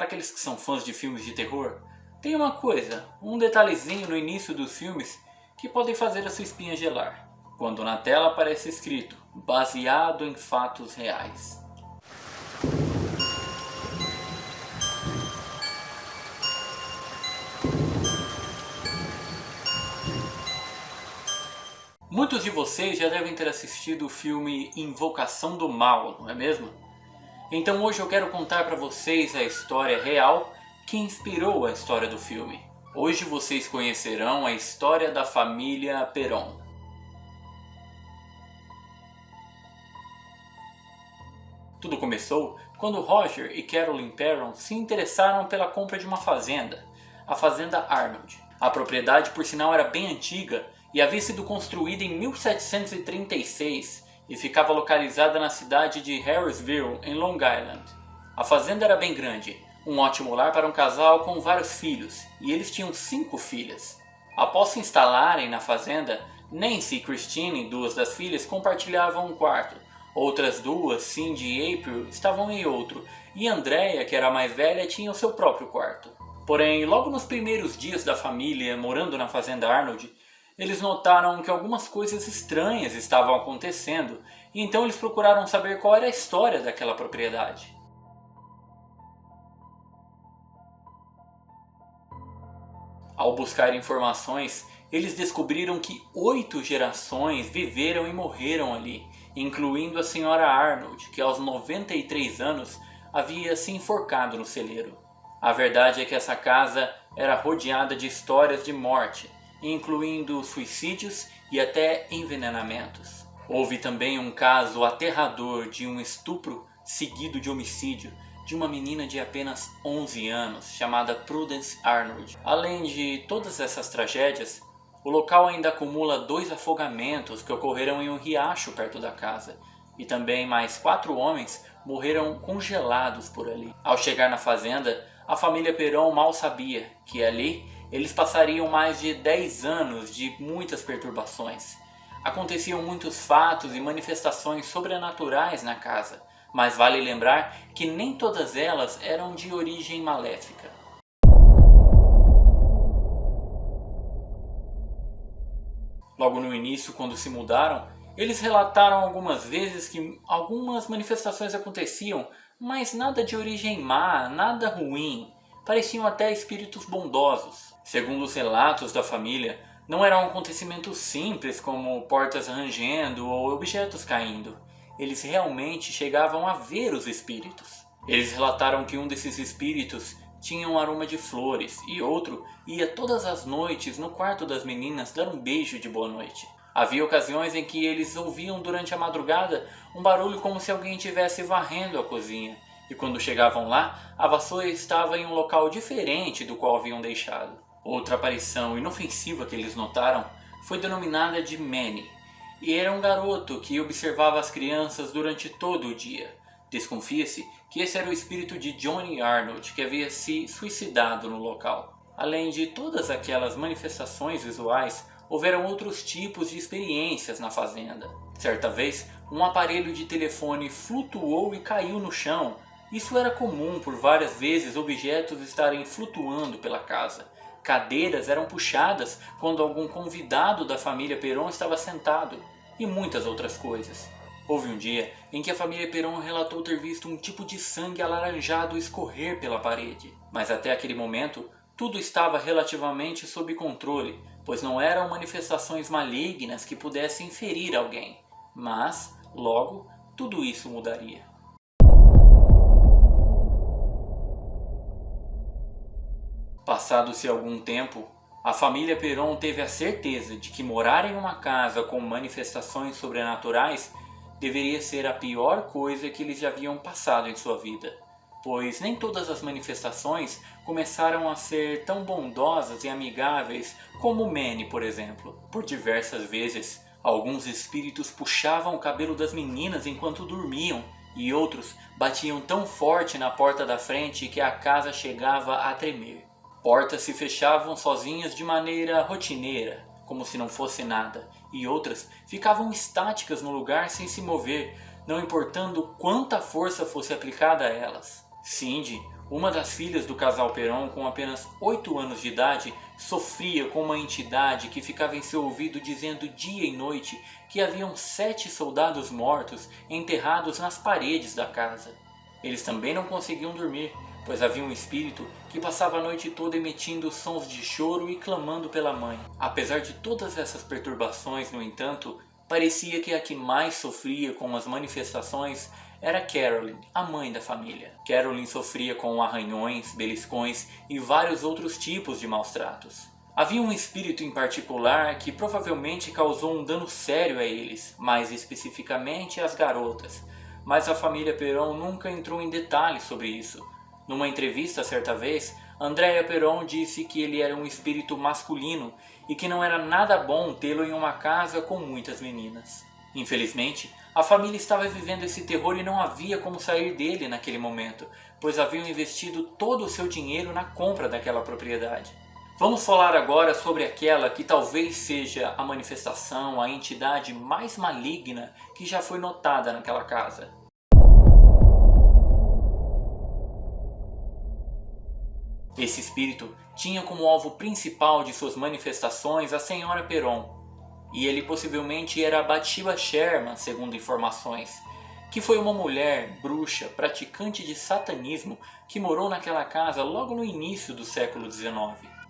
para aqueles que são fãs de filmes de terror, tem uma coisa, um detalhezinho no início dos filmes que podem fazer a sua espinha gelar. Quando na tela aparece escrito, baseado em fatos reais. Muitos de vocês já devem ter assistido o filme Invocação do Mal, não é mesmo? Então hoje eu quero contar para vocês a história real que inspirou a história do filme. Hoje vocês conhecerão a história da família Perón. Tudo começou quando Roger e Carolyn Perón se interessaram pela compra de uma fazenda, a Fazenda Arnold. A propriedade, por sinal, era bem antiga e havia sido construída em 1736 e ficava localizada na cidade de Harrisville, em Long Island. A fazenda era bem grande, um ótimo lar para um casal com vários filhos, e eles tinham 5 filhas. Após se instalarem na fazenda, Nancy e Christine, 2 das filhas, compartilhavam um quarto. Outras 2, Cindy e April, estavam em outro, e Andrea, que era a mais velha, tinha o seu próprio quarto. Porém, logo nos primeiros dias da família morando na Fazenda Arnold, eles notaram que algumas coisas estranhas estavam acontecendo, e então eles procuraram saber qual era a história daquela propriedade. Ao buscar informações, eles descobriram que 8 gerações viveram e morreram ali, incluindo a senhora Arnold, que aos 93 anos havia se enforcado no celeiro. A verdade é que essa casa era rodeada de histórias de morte, incluindo suicídios e até envenenamentos. Houve também um caso aterrador de um estupro seguido de homicídio de uma menina de apenas 11 anos, chamada Prudence Arnold. Além de todas essas tragédias, o local ainda acumula 2 afogamentos que ocorreram em um riacho perto da casa, e também mais 4 homens morreram congelados por ali. Ao chegar na fazenda, a família Perón mal sabia que ali eles passariam mais de 10 anos de muitas perturbações. Aconteciam muitos fatos e manifestações sobrenaturais na casa, mas vale lembrar que nem todas elas eram de origem maléfica. Logo no início, quando se mudaram, eles relataram algumas vezes que algumas manifestações aconteciam, mas nada de origem má, nada ruim. Pareciam até espíritos bondosos. Segundo os relatos da família, não eram acontecimentos simples como portas rangendo ou objetos caindo. Eles realmente chegavam a ver os espíritos. Eles relataram que um desses espíritos tinha um aroma de flores e outro ia todas as noites no quarto das meninas dar um beijo de boa noite. Havia ocasiões em que eles ouviam durante a madrugada um barulho como se alguém estivesse varrendo a cozinha. E quando chegavam lá, a vassoura estava em um local diferente do qual haviam deixado. Outra aparição inofensiva que eles notaram foi denominada de Manny, e era um garoto que observava as crianças durante todo o dia. Desconfia-se que esse era o espírito de Johnny Arnold, que havia se suicidado no local. Além de todas aquelas manifestações visuais, houveram outros tipos de experiências na fazenda. Certa vez, um aparelho de telefone flutuou e caiu no chão. Isso era comum por várias vezes objetos estarem flutuando pela casa. Cadeiras eram puxadas quando algum convidado da família Perón estava sentado, e muitas outras coisas. Houve um dia em que a família Perón relatou ter visto um tipo de sangue alaranjado escorrer pela parede. Mas até aquele momento, tudo estava relativamente sob controle, pois não eram manifestações malignas que pudessem ferir alguém. Mas, logo, tudo isso mudaria. Passado-se algum tempo, a família Perón teve a certeza de que morar em uma casa com manifestações sobrenaturais deveria ser a pior coisa que eles já haviam passado em sua vida, pois nem todas as manifestações começaram a ser tão bondosas e amigáveis como Manny, por exemplo. Por diversas vezes, alguns espíritos puxavam o cabelo das meninas enquanto dormiam, e outros batiam tão forte na porta da frente que a casa chegava a tremer. Portas se fechavam sozinhas de maneira rotineira, como se não fosse nada, e outras ficavam estáticas no lugar sem se mover, não importando quanta força fosse aplicada a elas. Cindy, Uma das filhas do casal Perón, com apenas 8 anos de idade, sofria com uma entidade que ficava em seu ouvido dizendo dia e noite que haviam 7 soldados mortos enterrados nas paredes da casa. Eles também não conseguiam dormir, pois havia um espírito que passava a noite toda emitindo sons de choro e clamando pela mãe. Apesar de todas essas perturbações, no entanto, parecia que a que mais sofria com as manifestações era Carolyn, a mãe da família. Carolyn sofria com arranhões, beliscões e vários outros tipos de maus tratos. Havia um espírito em particular que provavelmente causou um dano sério a eles, mais especificamente às garotas, mas a família Perón nunca entrou em detalhes sobre isso. Numa entrevista certa vez, Andrea Perón disse que ele era um espírito masculino e que não era nada bom tê-lo em uma casa com muitas meninas. Infelizmente, a família estava vivendo esse terror e não havia como sair dele naquele momento, pois haviam investido todo o seu dinheiro na compra daquela propriedade. Vamos falar agora sobre aquela que talvez seja a manifestação, a entidade mais maligna que já foi notada naquela casa. Esse espírito tinha como alvo principal de suas manifestações a senhora Perón, e ele possivelmente era Bathsheba Sherman, segundo informações, que foi uma mulher bruxa praticante de satanismo que morou naquela casa logo no início do século XIX.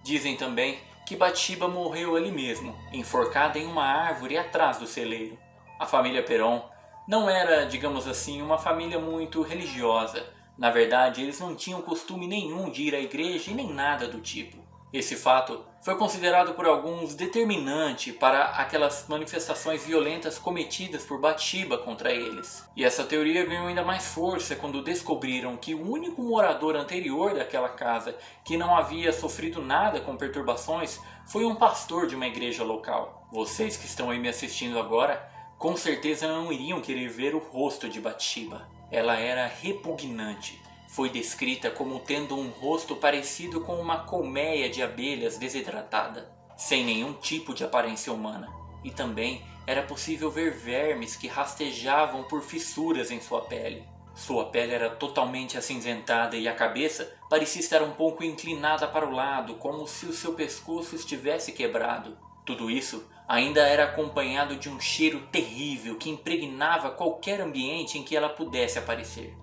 Dizem também que Bathsheba morreu ali mesmo, enforcada em uma árvore atrás do celeiro. A família Perón não era, digamos assim, uma família muito religiosa. Na verdade, eles não tinham costume nenhum de ir à igreja e nem nada do tipo. Esse fato foi considerado por alguns determinante para aquelas manifestações violentas cometidas por Bathsheba contra eles. E essa teoria ganhou ainda mais força quando descobriram que o único morador anterior daquela casa que não havia sofrido nada com perturbações foi um pastor de uma igreja local. Vocês que estão aí me assistindo agora, com certeza não iriam querer ver o rosto de Bathsheba. Ela era repugnante. Foi descrita como tendo um rosto parecido com uma colmeia de abelhas desidratada, sem nenhum tipo de aparência humana. E também era possível ver vermes que rastejavam por fissuras em sua pele. Sua pele era totalmente acinzentada e a cabeça parecia estar um pouco inclinada para o lado, como se o seu pescoço estivesse quebrado. Tudo isso ainda era acompanhado de um cheiro terrível que impregnava qualquer ambiente em que ela pudesse aparecer.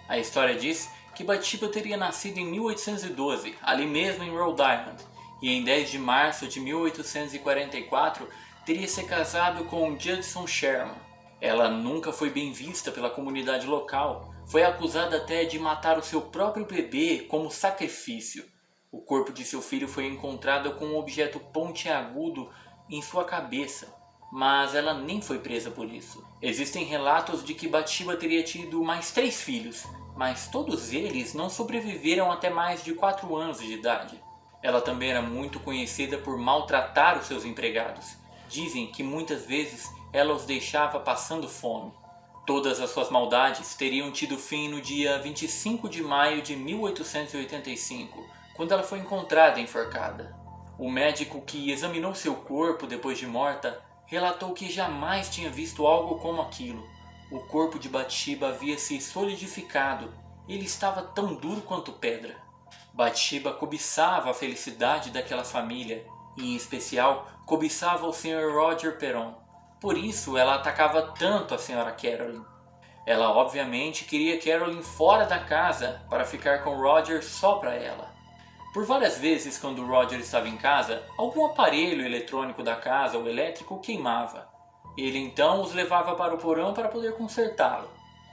A história diz que Bathsheba teria nascido em 1812, ali mesmo em Rhode Island, e em 10 de março de 1844 teria se casado com Judson Sherman. Ela nunca foi bem vista pela comunidade local, foi acusada até de matar o seu próprio bebê como sacrifício. O corpo de seu filho foi encontrado com um objeto pontiagudo em sua cabeça, mas ela nem foi presa por isso. Existem relatos de que Bathsheba teria tido mais 3 filhos, mas todos eles não sobreviveram até mais de 4 anos de idade. Ela também era muito conhecida por maltratar os seus empregados. Dizem que muitas vezes ela os deixava passando fome. Todas as suas maldades teriam tido fim no dia 25 de maio de 1885, quando ela foi encontrada enforcada. O médico que examinou seu corpo depois de morta relatou que jamais tinha visto algo como aquilo. O corpo de Bathsheba havia se solidificado e ele estava tão duro quanto pedra. Bathsheba cobiçava a felicidade daquela família e, em especial, cobiçava o Sr. Roger Perón. Por isso, ela atacava tanto a Sra. Carolyn. Ela, obviamente, queria Carolyn fora da casa para ficar com Roger só para ela. Por várias vezes, quando Roger estava em casa, algum aparelho eletrônico da casa ou elétrico queimava. Ele então os levava para o porão para poder consertá-lo.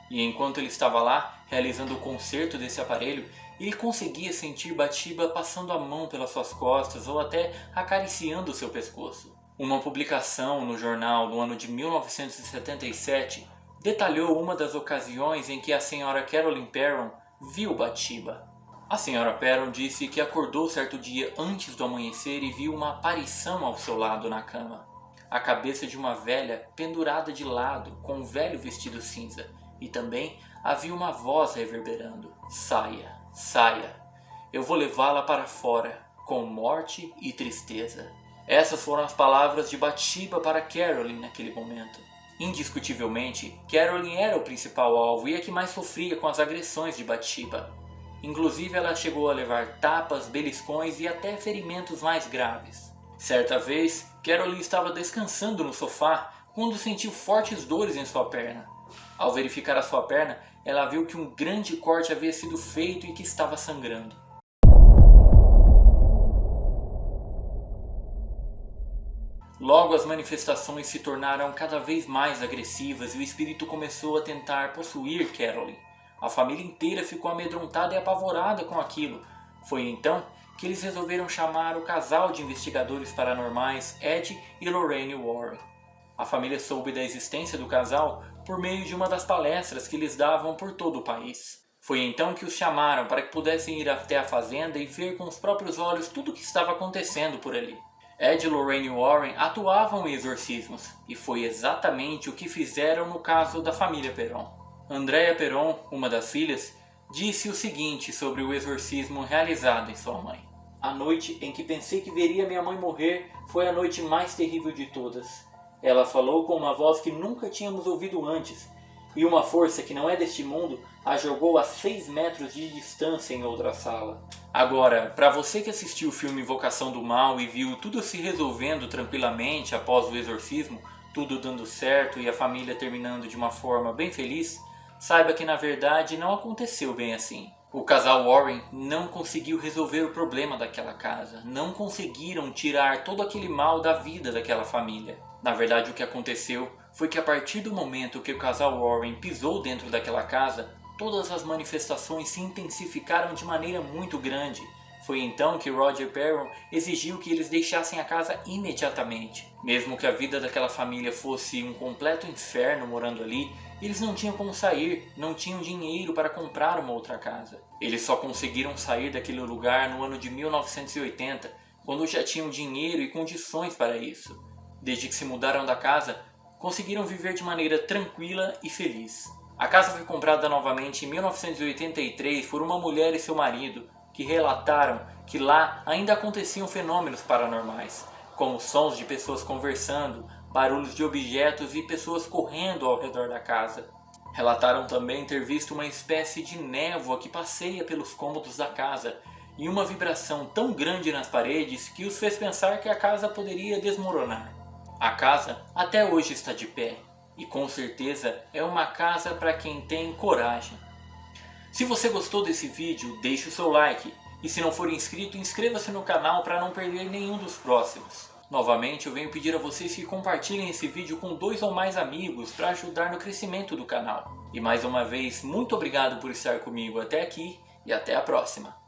E enquanto ele estava lá, realizando o conserto desse aparelho, ele conseguia sentir Bathsheba passando a mão pelas suas costas ou até acariciando o seu pescoço. Uma publicação no jornal no ano de 1977 detalhou uma das ocasiões em que a Sra. Carolyn Perron viu Bathsheba. A Sra. Perron disse que acordou certo dia antes do amanhecer e viu uma aparição ao seu lado na cama. A cabeça de uma velha pendurada de lado com um velho vestido cinza, e também havia uma voz reverberando: "Saia, saia, eu vou levá-la para fora, com morte e tristeza." Essas foram as palavras de Bathsheba para Carolyn naquele momento. Indiscutivelmente, Carolyn era o principal alvo e a que mais sofria com as agressões de Bathsheba. Inclusive, ela chegou a levar tapas, beliscões e até ferimentos mais graves. Certa vez, Carolyn estava descansando no sofá quando sentiu fortes dores em sua perna. Ao verificar a sua perna, ela viu que um grande corte havia sido feito e que estava sangrando. Logo, as manifestações se tornaram cada vez mais agressivas e o espírito começou a tentar possuir Carolyn. A família inteira ficou amedrontada e apavorada com aquilo. Foi então que eles resolveram chamar o casal de investigadores paranormais Ed e Lorraine Warren. A família soube da existência do casal por meio de uma das palestras que eles davam por todo o país. Foi então que os chamaram para que pudessem ir até a fazenda e ver com os próprios olhos tudo o que estava acontecendo por ali. Ed e Lorraine Warren atuavam em exorcismos, e foi exatamente o que fizeram no caso da família Perron. Andrea Perron, uma das filhas, disse o seguinte sobre o exorcismo realizado em sua mãe. A noite em que pensei que veria minha mãe morrer foi a noite mais terrível de todas. Ela falou com uma voz que nunca tínhamos ouvido antes, e uma força que não é deste mundo a jogou a 6 metros de distância em outra sala. Agora, para você que assistiu o filme Invocação do Mal e viu tudo se resolvendo tranquilamente após o exorcismo, tudo dando certo e a família terminando de uma forma bem feliz, saiba que na verdade não aconteceu bem assim. O casal Warren não conseguiu resolver o problema daquela casa, não conseguiram tirar todo aquele mal da vida daquela família. Na verdade, o que aconteceu foi que a partir do momento que o casal Warren pisou dentro daquela casa, todas as manifestações se intensificaram de maneira muito grande. Foi então que Roger Perron exigiu que eles deixassem a casa imediatamente. Mesmo que a vida daquela família fosse um completo inferno morando ali, eles não tinham como sair, não tinham dinheiro para comprar uma outra casa. Eles só conseguiram sair daquele lugar no ano de 1980, quando já tinham dinheiro e condições para isso. Desde que se mudaram da casa, conseguiram viver de maneira tranquila e feliz. A casa foi comprada novamente em 1983 por uma mulher e seu marido, que relataram que lá ainda aconteciam fenômenos paranormais, como sons de pessoas conversando, barulhos de objetos e pessoas correndo ao redor da casa. Relataram também ter visto uma espécie de névoa que passeia pelos cômodos da casa e uma vibração tão grande nas paredes que os fez pensar que a casa poderia desmoronar. A casa até hoje está de pé e com certeza é uma casa para quem tem coragem. Se você gostou desse vídeo, deixe o seu like e se não for inscrito, inscreva-se no canal para não perder nenhum dos próximos. Novamente, eu venho pedir a vocês que compartilhem esse vídeo com 2 ou mais amigos para ajudar no crescimento do canal. E mais uma vez, muito obrigado por estar comigo até aqui e até a próxima.